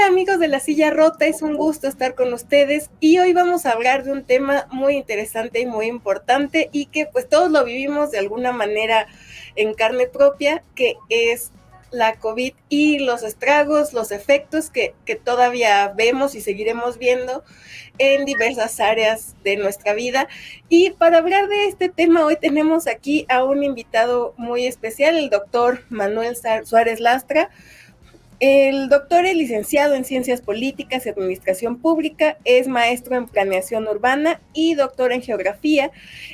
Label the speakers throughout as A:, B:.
A: Hola amigos de La Silla Rota, es un gusto estar con ustedes y hoy vamos a hablar de un tema muy interesante y muy importante y que pues todos lo vivimos de alguna manera en carne propia, que es la COVID y los estragos, los efectos que todavía vemos y seguiremos viendo en diversas áreas de nuestra vida. Y para hablar de este tema hoy tenemos aquí a un invitado muy especial, el doctor Manuel Suárez Lastra. El doctor es licenciado en Ciencias Políticas y Administración Pública, es maestro en Planeación Urbana y doctor en Geografía,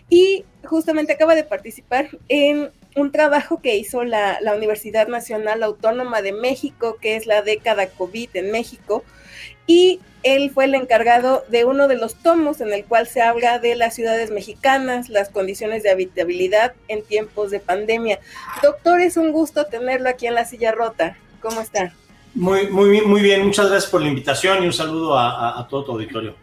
A: y justamente acaba de participar en un trabajo que hizo la Universidad Nacional Autónoma de México, que es la década COVID en México, y él fue el encargado de uno de los tomos en el cual se habla de las ciudades mexicanas, las condiciones de habitabilidad en tiempos de pandemia. Doctor, es un gusto tenerlo aquí en La Silla Rota. ¿Cómo está?
B: Muy bien, muchas gracias por la invitación y un saludo a todo tu auditorio.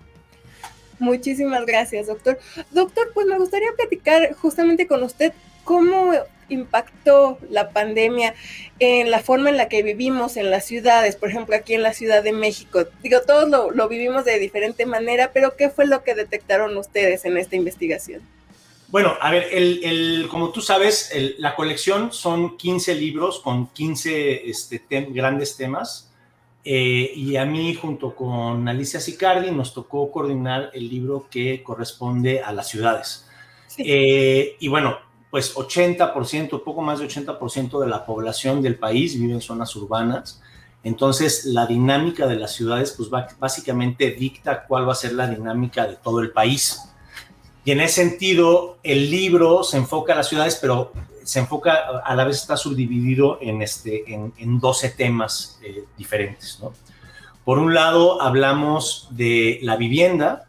A: Muchísimas gracias, doctor. Doctor, pues me gustaría platicar justamente con usted cómo impactó la pandemia en la forma en la que vivimos en las ciudades, por ejemplo, aquí en la Ciudad de México. Digo, todos lo vivimos de diferente manera, pero ¿qué fue lo que detectaron ustedes en esta investigación?
B: Bueno, a ver, como tú sabes, la colección son 15 libros con 15 grandes temas. Y a mí, junto con Alicia Sicardi, nos tocó coordinar el libro que corresponde a las ciudades. Sí. Y bueno, pues 80%, poco más de 80% de la población del país vive en zonas urbanas. Entonces, la dinámica de las ciudades, pues básicamente dicta cuál va a ser la dinámica de todo el país. Y en ese sentido, el libro se enfoca a las ciudades, pero se enfoca, a la vez está subdividido en 12 temas diferentes, ¿no? Por un lado, hablamos de la vivienda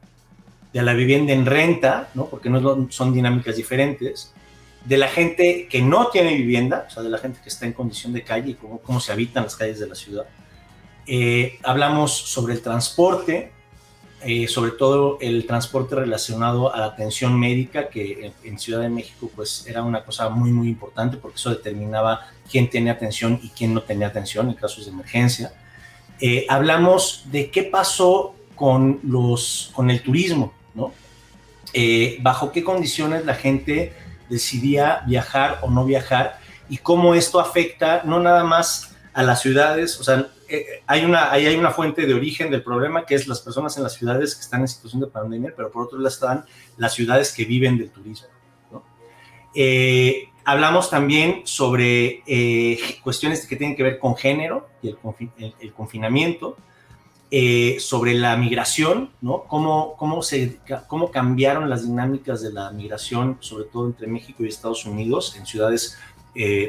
B: en renta, ¿no? Porque no son dinámicas diferentes, de la gente que no tiene vivienda, o sea, de la gente que está en condición de calle y cómo se habitan las calles de la ciudad. Hablamos sobre el transporte, sobre todo el transporte relacionado a la atención médica, que en Ciudad de México pues era una cosa muy importante, porque eso determinaba quién tenía atención y quién no tenía atención en casos de emergencia. Hablamos de qué pasó con el turismo, ¿no? Bajo qué condiciones la gente decidía viajar o no viajar, y cómo esto afecta no nada más a las ciudades. O sea, hay una fuente de origen del problema, que es las personas en las ciudades que están en situación de pandemia, pero por otro lado están las ciudades que viven del turismo, ¿no? Hablamos también sobre cuestiones que tienen que ver con género y el confinamiento, sobre la migración, ¿no? Cómo cambiaron las dinámicas de la migración, sobre todo entre México y Estados Unidos, en ciudades,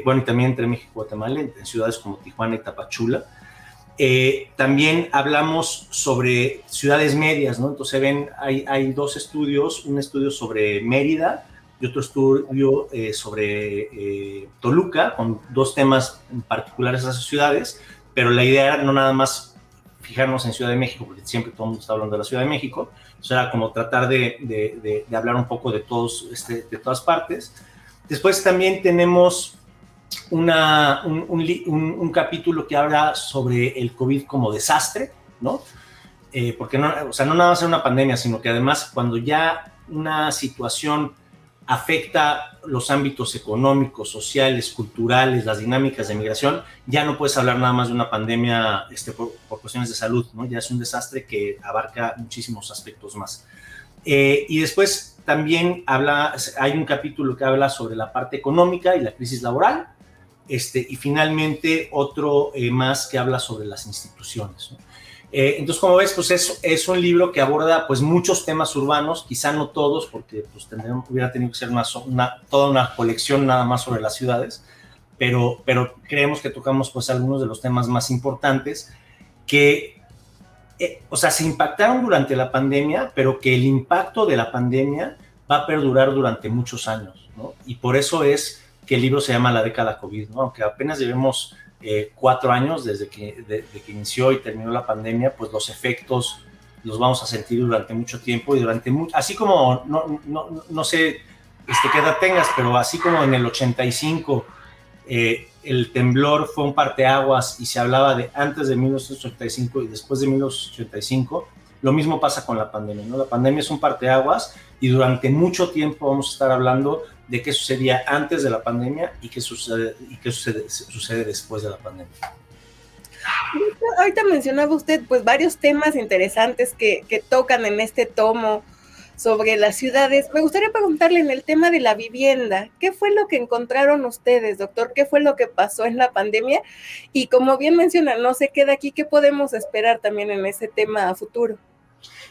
B: bueno, y también entre México y Guatemala, en ciudades como Tijuana y Tapachula. También hablamos sobre ciudades medias, ¿no? Entonces hay dos estudios, un estudio sobre Mérida y otro estudio sobre Toluca, con dos temas particulares a esas ciudades, pero la idea era no nada más fijarnos en Ciudad de México, porque siempre todo el mundo está hablando de la Ciudad de México. O sea, era como tratar de hablar un poco de de todas partes. Después también tenemos un capítulo que habla sobre el COVID como desastre, ¿no? Porque no, o sea, no nada más es una pandemia, sino que además cuando ya una situación afecta los ámbitos económicos, sociales, culturales, las dinámicas de migración, ya no puedes hablar nada más de una pandemia por cuestiones de salud, ¿no? Ya es un desastre que abarca muchísimos aspectos más. Y después también hay un capítulo que habla sobre la parte económica y la crisis laboral, y finalmente otro más que habla sobre las instituciones, ¿no? Entonces, como ves, pues es un libro que aborda pues muchos temas urbanos, quizá no todos, porque pues hubiera tenido que ser toda una colección nada más sobre las ciudades, pero creemos que tocamos pues algunos de los temas más importantes que, o sea, se impactaron durante la pandemia, pero que el impacto de la pandemia va a perdurar durante muchos años, ¿no? Y por eso es que el libro se llama La década COVID, ¿no? Aunque apenas llevemos 4 años desde que inició y terminó la pandemia, pues los efectos los vamos a sentir durante mucho tiempo y así como, no sé qué edad tengas, pero así como en el 85 el temblor fue un parteaguas y se hablaba de antes de 1985 y después de 1985, lo mismo pasa con la pandemia, ¿no? La pandemia es un parteaguas y durante mucho tiempo vamos a estar hablando de qué sucedía antes de la pandemia y qué sucede después de la pandemia.
A: Ahorita mencionaba usted pues varios temas interesantes que tocan en este tomo sobre las ciudades. Me gustaría preguntarle en el tema de la vivienda, ¿qué fue lo que encontraron ustedes, doctor? ¿Qué fue lo que pasó en la pandemia? Y como bien menciona, no se queda aquí, ¿qué podemos esperar también en ese tema a futuro?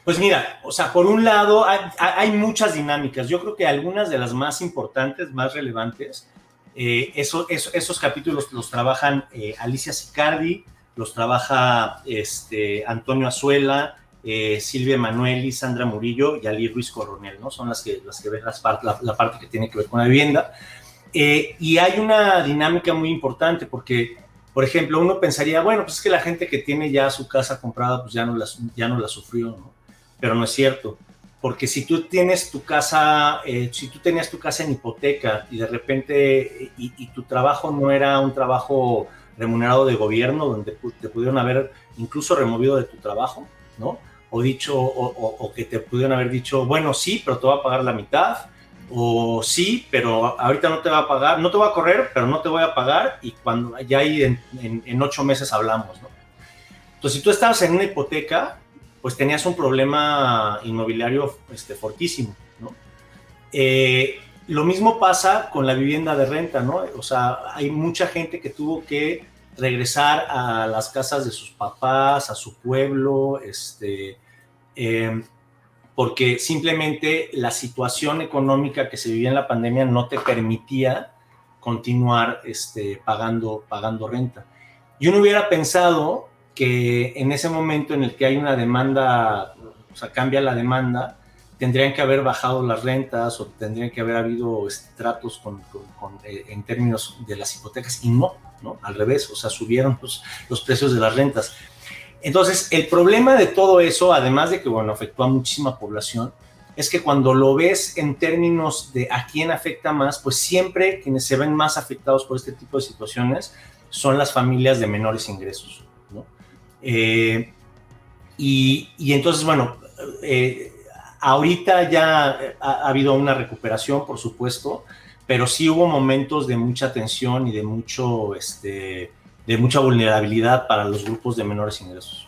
B: Pues mira, o sea, por un lado hay muchas dinámicas. Yo creo que algunas de las más importantes, más relevantes, esos capítulos los trabajan Alicia Sicardi, los trabaja Antonio Azuela, Silvia Emanueli, Sandra Murillo y Ali Ruiz Coronel, ¿no? Son las que ven la parte que tiene que ver con la vivienda. Y hay una dinámica muy importante porque, por ejemplo, uno pensaría, bueno, pues es que la gente que tiene ya su casa comprada, pues ya no la sufrió, ¿no? Pero no es cierto, porque si tú tienes tu casa, si tú tenías tu casa en hipoteca y de repente, y tu trabajo no era un trabajo remunerado de gobierno, donde te pudieron haber incluso removido de tu trabajo, ¿no? O dicho, o que te pudieron haber dicho, bueno, sí, pero te voy a pagar la mitad, o sí, pero ahorita no te va a pagar, no te voy a correr, pero no te voy a pagar, y cuando ya ahí en 8 meses hablamos, ¿no? Entonces, si tú estabas en una hipoteca, pues tenías un problema inmobiliario fortísimo, ¿no? Lo mismo pasa con la vivienda de renta, ¿no? O sea, hay mucha gente que tuvo que regresar a las casas de sus papás, a su pueblo, porque simplemente la situación económica que se vivía en la pandemia no te permitía continuar pagando renta. Yo no hubiera pensado que en ese momento en el que hay una demanda, o sea, cambia la demanda, tendrían que haber bajado las rentas o tendrían que haber habido tratos en términos de las hipotecas y no, al revés, o sea, subieron los precios de las rentas. Entonces, el problema de todo eso, además de que, bueno, afectó a muchísima población, es que cuando lo ves en términos de a quién afecta más, pues siempre quienes se ven más afectados por este tipo de situaciones son las familias de menores ingresos, ¿no? Y entonces, bueno, ahorita ya ha habido una recuperación, por supuesto, pero sí hubo momentos de mucha tensión y de mucha vulnerabilidad para los grupos de menores ingresos.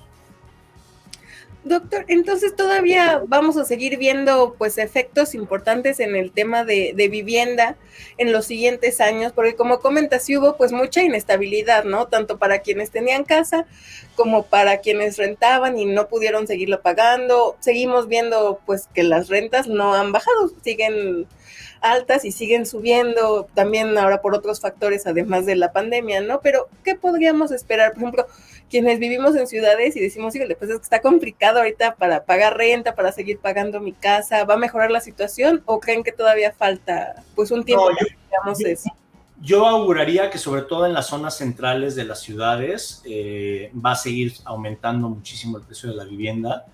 A: Doctor, entonces todavía vamos a seguir viendo pues efectos importantes en el tema de vivienda en los siguientes años, porque como comentas, sí hubo pues mucha inestabilidad, ¿no? Tanto para quienes tenían casa como para quienes rentaban y no pudieron seguirlo pagando. Seguimos viendo pues que las rentas no han bajado, siguen altas y siguen subiendo también ahora por otros factores además de la pandemia, ¿no? Pero ¿qué podríamos esperar? Por ejemplo, quienes vivimos en ciudades y decimos, sí, pues es que está complicado ahorita para pagar renta, para seguir pagando mi casa, ¿va a mejorar la situación o creen que todavía falta pues un tiempo para que digamos eso?
B: Yo auguraría que sobre todo en las zonas centrales de las ciudades va a seguir aumentando muchísimo el precio de la vivienda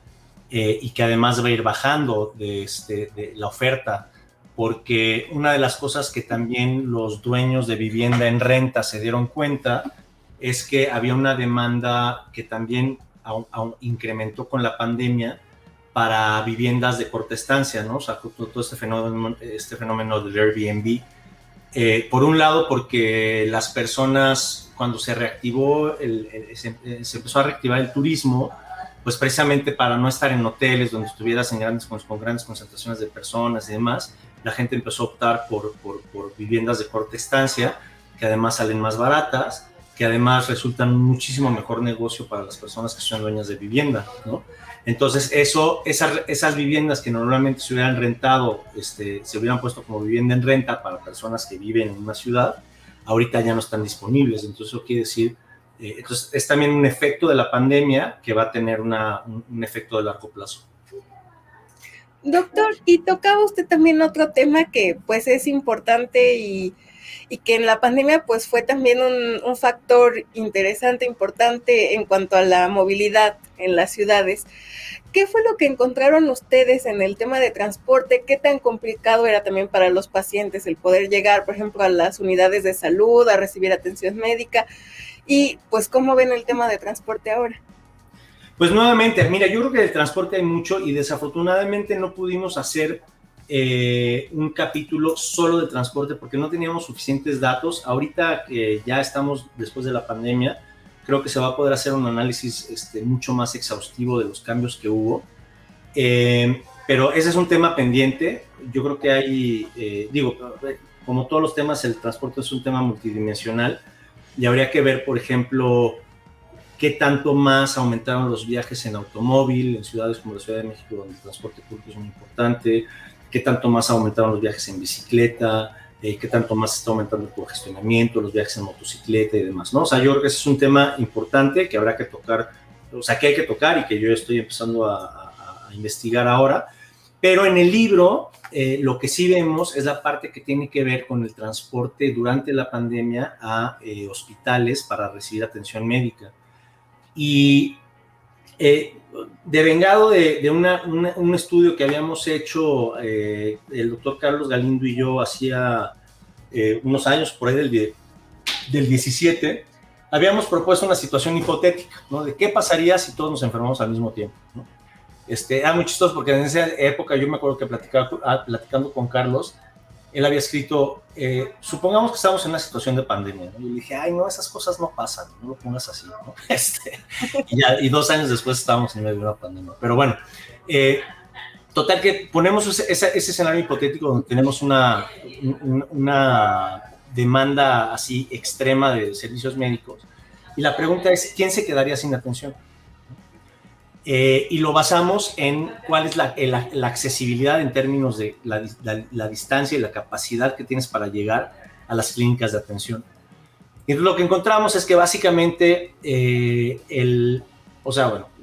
B: y que además va a ir bajando de la oferta, porque una de las cosas que también los dueños de vivienda en renta se dieron cuenta es que había una demanda que también incrementó con la pandemia para viviendas de corta estancia, ¿no? O sea, todo este fenómeno del Airbnb. Por un lado, porque las personas, cuando se reactivó, se empezó a reactivar el turismo, pues precisamente para no estar en hoteles donde estuvieras con grandes concentraciones de personas y demás, la gente empezó a optar por viviendas de corta estancia, que además salen más baratas, que además resultan un muchísimo mejor negocio para las personas que son dueñas de vivienda, ¿no? Entonces, esas viviendas que normalmente se hubieran rentado, se hubieran puesto como vivienda en renta para personas que viven en una ciudad, ahorita ya no están disponibles. Entonces, eso quiere decir, entonces es también un efecto de la pandemia que va a tener un efecto de largo plazo.
A: Doctor, y tocaba usted también otro tema que pues es importante y y que en la pandemia pues fue también un factor interesante, importante en cuanto a la movilidad en las ciudades. ¿Qué fue lo que encontraron ustedes en el tema de transporte? ¿Qué tan complicado era también para los pacientes el poder llegar, por ejemplo, a las unidades de salud, a recibir atención médica? Y pues, ¿cómo ven el tema de transporte ahora?
B: Pues nuevamente, mira, yo creo que del transporte hay mucho y desafortunadamente no pudimos hacer un capítulo solo de transporte porque no teníamos suficientes datos. Ahorita que ya estamos después de la pandemia, creo que se va a poder hacer un análisis mucho más exhaustivo de los cambios que hubo. Pero ese es un tema pendiente. Yo creo que hay, como todos los temas, el transporte es un tema multidimensional y habría que ver, por ejemplo, qué tanto más aumentaron los viajes en automóvil en ciudades como la Ciudad de México, donde el transporte público es muy importante, qué tanto más aumentaron los viajes en bicicleta, qué tanto más está aumentando el congestionamiento, los viajes en motocicleta y demás, ¿no? O sea, yo creo que ese es un tema importante que habrá que tocar, o sea, que hay que tocar y que yo estoy empezando a investigar ahora. Pero en el libro, lo que sí vemos es la parte que tiene que ver con el transporte durante la pandemia a hospitales para recibir atención médica. Y devengado de un estudio que habíamos hecho el doctor Carlos Galindo y yo hacía unos años, por ahí del 17, habíamos propuesto una situación hipotética, ¿no? De qué pasaría si todos nos enfermamos al mismo tiempo, ¿no? Era muy chistoso porque en esa época yo me acuerdo que platicando con Carlos, él había escrito, supongamos que estamos en una situación de pandemia, ¿no? Y yo le dije, ay, no, esas cosas no pasan, no lo pongas así, ¿no? Y 2 años después estábamos en medio de una pandemia. Pero bueno, total que ponemos ese escenario hipotético donde tenemos una demanda así extrema de servicios médicos y la pregunta es, ¿quién se quedaría sin atención? Y lo basamos en cuál es la accesibilidad en términos de la distancia y la capacidad que tienes para llegar a las clínicas de atención. Y lo que encontramos es que básicamente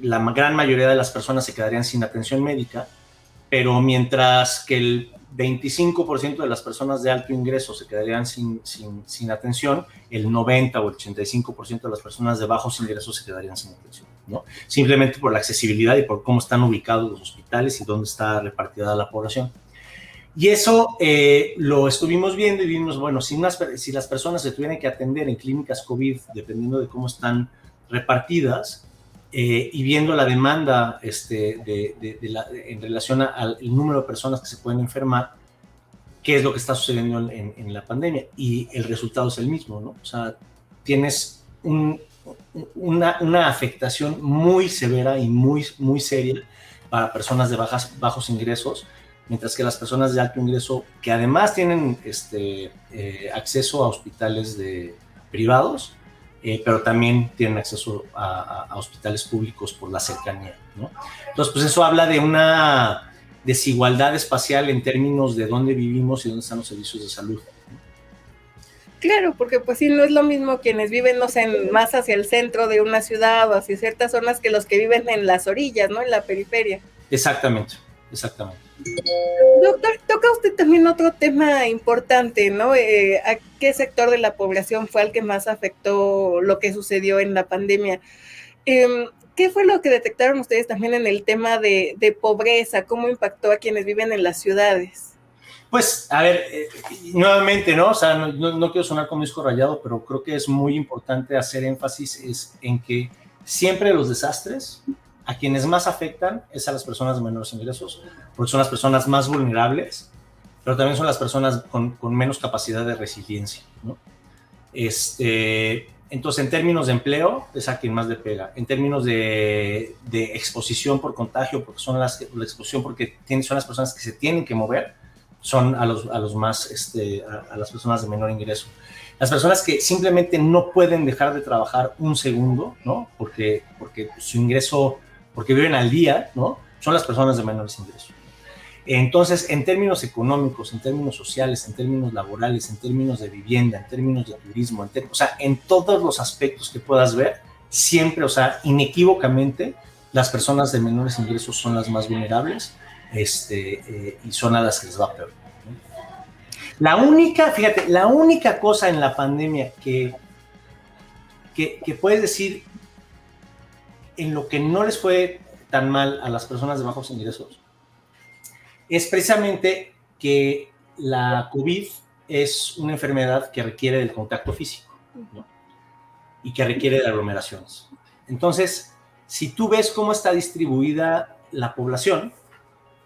B: la gran mayoría de las personas se quedarían sin atención médica, pero mientras que el 25% de las personas de alto ingreso se quedarían sin atención, el 90 o el 85% de las personas de bajos ingresos se quedarían sin atención, ¿no? Simplemente por la accesibilidad y por cómo están ubicados los hospitales y dónde está repartida la población. Y eso lo estuvimos viendo y vimos, bueno, si las personas se tuvieran que atender en clínicas COVID, dependiendo de cómo están repartidas, y viendo la demanda en relación al número de personas que se pueden enfermar, qué es lo que está sucediendo en la pandemia. Y el resultado es el mismo, ¿no? O sea, tienes una afectación muy severa y muy, muy seria para personas de bajos ingresos, mientras que las personas de alto ingreso, que además tienen acceso a hospitales privados, pero también tienen acceso a hospitales públicos por la cercanía, ¿no? Entonces, pues eso habla de una desigualdad espacial en términos de dónde vivimos y dónde están los servicios de salud.
A: Claro, porque pues sí, no es lo mismo quienes viven, no sé, más hacia el centro de una ciudad o hacia ciertas zonas que los que viven en las orillas, ¿no? En la periferia.
B: Exactamente.
A: Doctor, toca usted también otro tema importante, ¿no? ¿A qué sector de la población fue al que más afectó lo que sucedió en la pandemia? ¿Qué fue lo que detectaron ustedes también en el tema de pobreza? ¿Cómo impactó a quienes viven en las ciudades?
B: Pues, a ver, nuevamente, ¿no? O sea, no quiero sonar como disco rayado, pero creo que es muy importante hacer énfasis en que siempre los desastres a quienes más afectan es a las personas de menores ingresos, porque son las personas más vulnerables, pero también son las personas con menos capacidad de resiliencia, ¿no? Entonces, en términos de empleo, es a quien más le pega. En términos de exposición por contagio, porque son la exposición porque son las personas que se tienen que mover, son a las personas de menor ingreso. Las personas que simplemente no pueden dejar de trabajar un segundo, ¿no? Porque su ingreso, porque viven al día, ¿no? Son las personas de menores ingresos. Entonces, en términos económicos, en términos sociales, en términos laborales, en términos de vivienda, en términos de turismo, o sea, en todos los aspectos que puedas ver, siempre, o sea, inequívocamente, las personas de menores ingresos son las más vulnerables, y son a las que les va peor. Fíjate, la única cosa en la pandemia que puedes decir en lo que no les fue tan mal a las personas de bajos ingresos es precisamente que la COVID es una enfermedad que requiere del contacto físico, ¿no? Y que requiere de aglomeraciones. Entonces, si tú ves cómo está distribuida la población,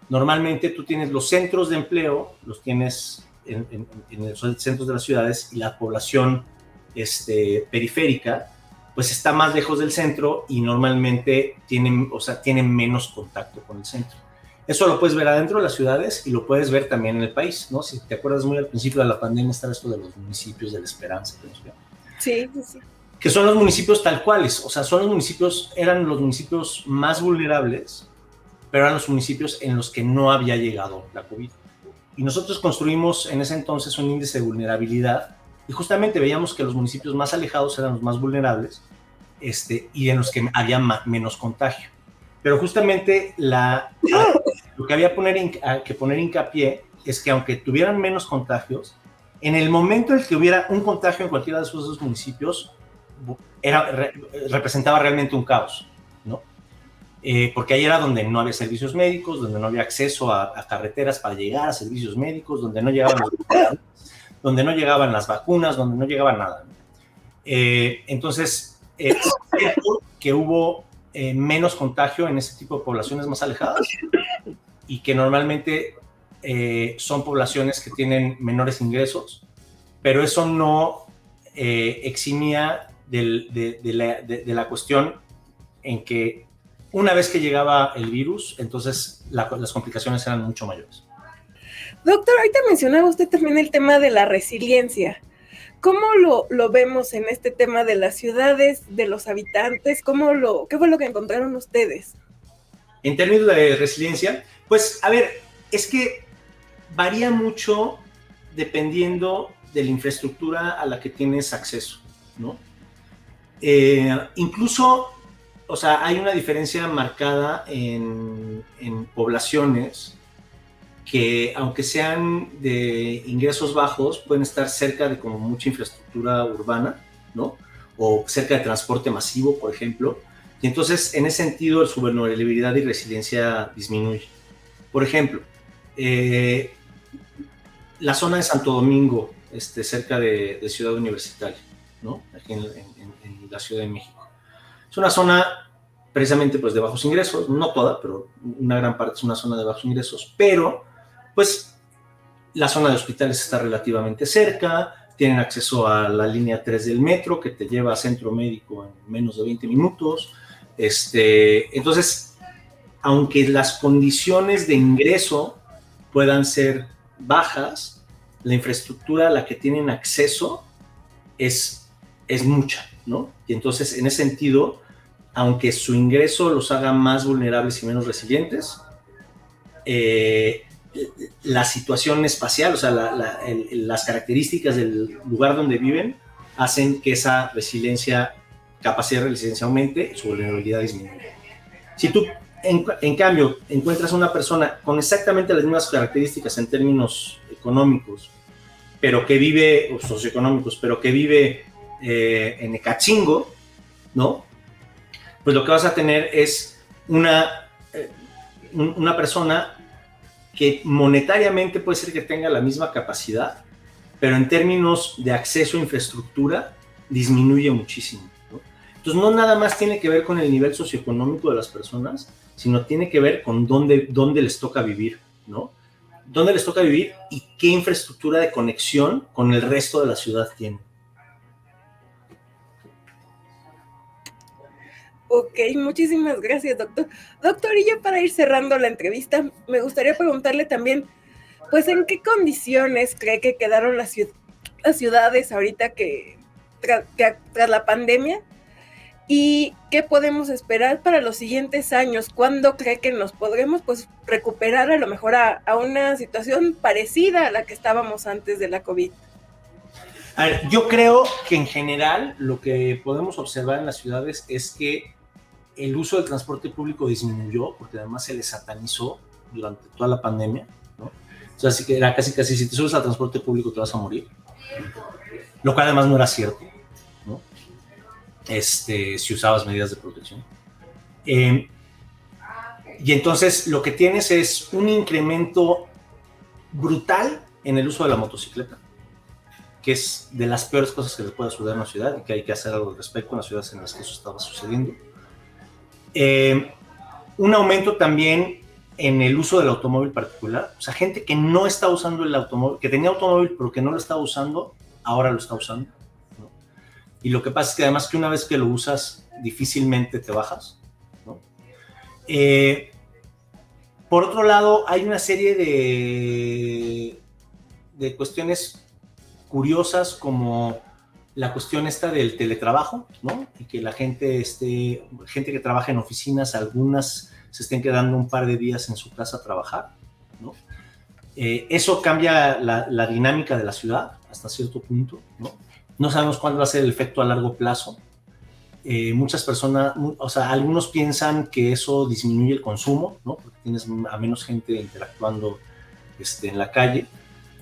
B: normalmente tú tienes los centros de empleo, los tienes en los centros de las ciudades, y la población periférica pues está más lejos del centro y normalmente tienen menos contacto con el centro. Eso lo puedes ver adentro de las ciudades y lo puedes ver también en el país, ¿no? Si te acuerdas, muy al principio de la pandemia estaba esto de los municipios de la esperanza.
A: Sí, sí.
B: Que son los municipios tal cuales, o sea, eran los municipios más vulnerables, pero eran los municipios en los que no había llegado la COVID. Y nosotros construimos en ese entonces un índice de vulnerabilidad y justamente veíamos que los municipios más alejados eran los más vulnerables y en los que había menos contagio. Pero justamente lo que había que poner hincapié es que aunque tuvieran menos contagios, en el momento en el que hubiera un contagio en cualquiera de esos dos municipios, representaba realmente un caos, ¿no? Porque ahí era donde no había servicios médicos, donde no había acceso a carreteras para llegar a servicios médicos, donde no llegaban donde no llegaban las vacunas, donde no llegaba nada, ¿no? Entonces, es cierto que hubo menos contagio en ese tipo de poblaciones más alejadas y que normalmente son poblaciones que tienen menores ingresos, pero eso no eximía de la cuestión en que una vez que llegaba el virus, entonces las complicaciones eran mucho mayores.
A: Doctor, ahorita mencionaba usted también el tema de la resiliencia. ¿Cómo lo vemos en este tema de las ciudades, de los habitantes? ¿Qué fue lo que encontraron ustedes?
B: En términos de resiliencia, pues, a ver, es que varía mucho dependiendo de la infraestructura a la que tienes acceso, ¿no? Incluso, o sea, hay una diferencia marcada en poblaciones que, aunque sean de ingresos bajos, pueden estar cerca de como mucha infraestructura urbana, ¿no? O cerca de transporte masivo, por ejemplo. Y entonces, en ese sentido, su vulnerabilidad y resiliencia disminuye. Por ejemplo, la zona de Santo Domingo, cerca de Ciudad Universitaria, ¿no? Aquí en la Ciudad de México. Es una zona precisamente pues de bajos ingresos, no toda, pero una gran parte es una zona de bajos ingresos, pero pues la zona de hospitales está relativamente cerca, tienen acceso a la línea 3 del metro que te lleva a centro médico en menos de 20 minutos. Entonces, aunque las condiciones de ingreso puedan ser bajas, la infraestructura a la que tienen acceso es mucha, ¿no? Y entonces, en ese sentido, aunque su ingreso los haga más vulnerables y menos resilientes, la situación espacial, o sea, las características del lugar donde viven hacen que esa capacidad de resiliencia aumente, su vulnerabilidad disminuye. Si tú, en cambio, encuentras una persona con exactamente las mismas características en términos económicos, pero que vive, o socioeconómicos, pero que vive en Ecatzingo, ¿no? Pues lo que vas a tener es una persona que monetariamente puede ser que tenga la misma capacidad, pero en términos de acceso a infraestructura disminuye muchísimo, ¿no? Entonces, no nada más tiene que ver con el nivel socioeconómico de las personas, sino tiene que ver con dónde les toca vivir, ¿no? Dónde les toca vivir y qué infraestructura de conexión con el resto de la ciudad tienen.
A: Ok, muchísimas gracias, doctor. Doctor, y ya para ir cerrando la entrevista, me gustaría preguntarle también, pues, ¿en qué condiciones cree que quedaron las ciudades ahorita tras la pandemia? ¿Y qué podemos esperar para los siguientes años? ¿Cuándo cree que nos podremos, pues, recuperar a lo mejor a una situación parecida a la que estábamos antes de la COVID?
B: A ver, yo creo que en general lo que podemos observar en las ciudades es que el uso del transporte público disminuyó, porque además se le satanizó durante toda la pandemia, ¿no? O sea, así que era casi, si te subes al transporte público te vas a morir. Lo cual además no era cierto, ¿no? Si usabas medidas de protección. Y entonces lo que tienes es un incremento brutal en el uso de la motocicleta, que es de las peores cosas que le puede suceder en una ciudad y que hay que hacer algo al respecto en las ciudades en las que eso estaba sucediendo. Un aumento también en el uso del automóvil particular, o sea, gente que no está usando el automóvil, que tenía automóvil pero que no lo estaba usando, ahora lo está usando, ¿no? Y lo que pasa es que además que una vez que lo usas, difícilmente te bajas, ¿no? Por otro lado, hay una serie de cuestiones curiosas como la cuestión esta del teletrabajo, ¿no? Y que la gente que trabaja en oficinas, algunas se estén quedando un par de días en su casa a trabajar, ¿no? Eso cambia la dinámica de la ciudad hasta cierto punto, ¿no? No sabemos cuándo va a ser el efecto a largo plazo. Muchas personas, o sea, algunos piensan que eso disminuye el consumo, ¿no? Porque tienes a menos gente interactuando en la calle.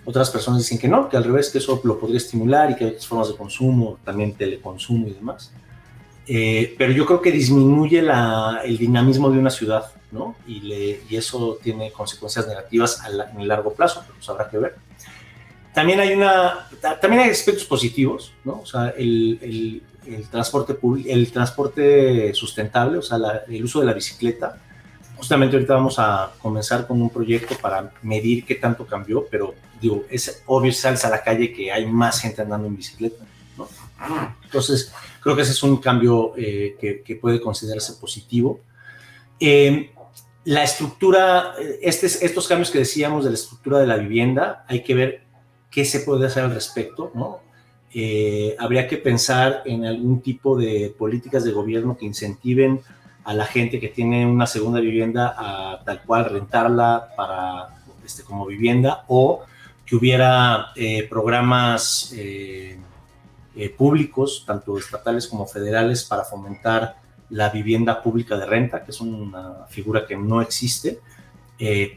B: Otras personas dicen que no, que al revés, que eso lo podría estimular y que hay otras formas de consumo, también teleconsumo y demás. Pero yo creo que disminuye el dinamismo de una ciudad, ¿no? Y eso tiene consecuencias negativas en el largo plazo, pero pues habrá que ver. También hay aspectos positivos, ¿no? O sea, el transporte sustentable, o sea, el uso de la bicicleta. Justamente ahorita vamos a comenzar con un proyecto para medir qué tanto cambió, pero digo, es obvio si sales a la calle que hay más gente andando en bicicleta, ¿no? Entonces, creo que ese es un cambio que puede considerarse positivo. La estructura, estos cambios que decíamos de la estructura de la vivienda, hay que ver qué se puede hacer al respecto, ¿no? Habría que pensar en algún tipo de políticas de gobierno que incentiven a la gente que tiene una segunda vivienda a tal cual rentarla como vivienda, o que hubiera programas públicos, tanto estatales como federales, para fomentar la vivienda pública de renta, que es una figura que no existe,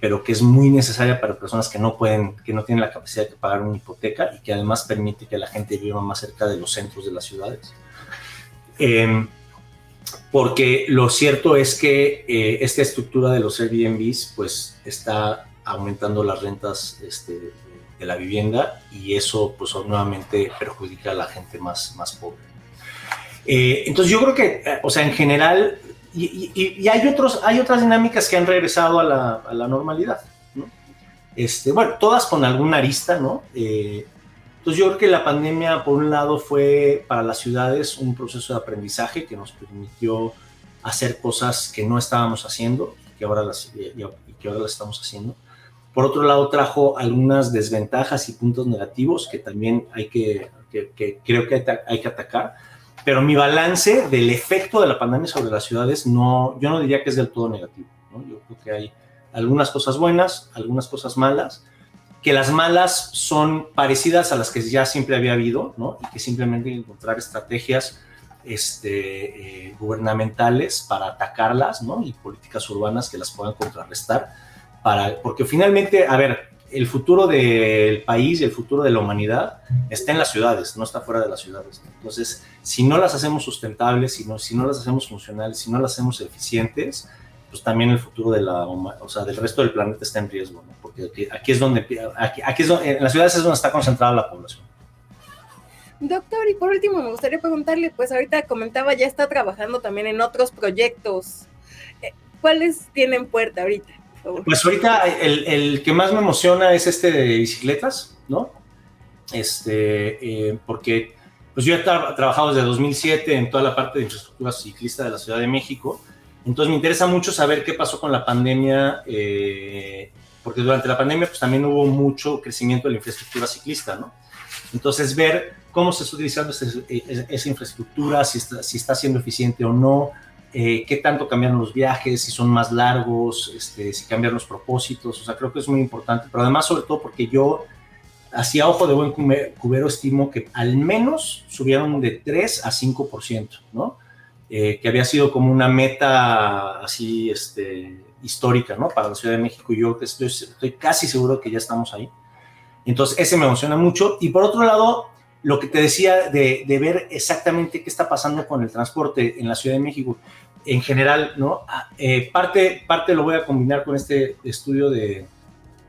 B: pero que es muy necesaria para personas que no tienen la capacidad de pagar una hipoteca y que además permite que la gente viva más cerca de los centros de las ciudades. Porque lo cierto es que esta estructura de los Airbnbs pues está aumentando las rentas de la vivienda, y eso pues nuevamente perjudica a la gente más pobre. Entonces yo creo que, o sea, en general, y hay otras dinámicas que han regresado a la normalidad, ¿no? Bueno, todas con alguna arista, ¿no? Entonces yo creo que la pandemia, por un lado, fue para las ciudades un proceso de aprendizaje que nos permitió hacer cosas que no estábamos haciendo y que ahora las estamos haciendo. Por otro lado, trajo algunas desventajas y puntos negativos que también creo que hay que atacar. Pero mi balance del efecto de la pandemia sobre las ciudades, yo no diría que es del todo negativo, ¿no? Yo creo que hay algunas cosas buenas, algunas cosas malas, que las malas son parecidas a las que ya siempre había habido, ¿no? Y que simplemente hay que encontrar estrategias gubernamentales para atacarlas, ¿no? Y políticas urbanas que las puedan contrarrestar, porque finalmente, a ver, el futuro del país y el futuro de la humanidad está en las ciudades, no está fuera de las ciudades. Entonces, si no las hacemos sustentables, si no las hacemos funcionales, si no las hacemos eficientes, pues también el futuro del resto del planeta está en riesgo, ¿no? Porque aquí es donde, en las ciudades es donde está concentrada la población.
A: Doctor, y por último me gustaría preguntarle, pues ahorita comentaba, ya está trabajando también en otros proyectos. ¿Cuáles tienen puerta ahorita?
B: Pues ahorita el que más me emociona es de bicicletas, ¿no? Porque pues yo he trabajado desde 2007 en toda la parte de infraestructura ciclista de la Ciudad de México. Entonces me interesa mucho saber qué pasó con la pandemia, porque durante la pandemia pues también hubo mucho crecimiento de la infraestructura ciclista, ¿no? Entonces ver cómo se está utilizando esa infraestructura, si está siendo eficiente o no, qué tanto cambiaron los viajes, si son más largos, si cambian los propósitos. O sea, creo que es muy importante, pero además sobre todo porque yo, así a ojo de buen cubero, estimo que al menos subieron de 3 a 5%, ¿no? que había sido como una meta así histórica, ¿no? Para la Ciudad de México, y yo estoy casi seguro que ya estamos ahí. Entonces, ese me emociona mucho. Y por otro lado, lo que te decía de ver exactamente qué está pasando con el transporte en la Ciudad de México en general, ¿no? Parte lo voy a combinar con este estudio de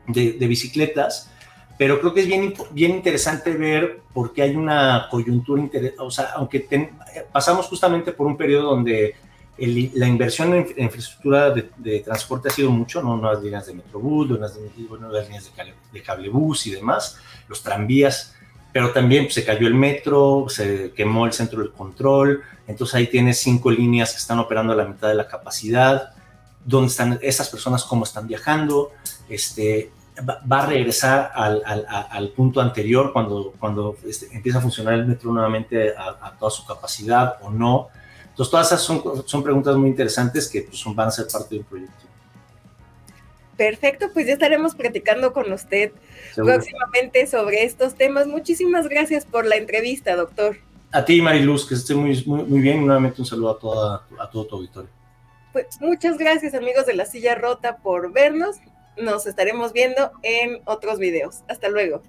B: bicicletas, pero creo que es bien interesante ver por qué hay una coyuntura, o sea, aunque pasamos justamente por un periodo donde la inversión en infraestructura de transporte ha sido mucho, ¿no? Nuevas líneas de Metrobús, nuevas líneas de cablebús y demás, los tranvías, pero también pues, se cayó el metro, se quemó el centro de control, entonces ahí tienes 5 líneas que están operando a la mitad de la capacidad. ¿Dónde están esas personas? ¿Cómo están viajando? Va a regresar al punto anterior cuando empieza a funcionar el metro nuevamente a toda su capacidad o no. Entonces, todas esas son preguntas muy interesantes que pues, van a ser parte de un proyecto.
A: Perfecto, pues ya estaremos platicando con usted ¿seguro? Próximamente sobre estos temas. Muchísimas gracias por la entrevista, doctor.
B: A ti, Mariluz, que esté muy bien. Y nuevamente un saludo a todo tu auditorio.
A: Pues muchas gracias, amigos de La Silla Rota, por vernos. Nos estaremos viendo en otros videos. Hasta luego.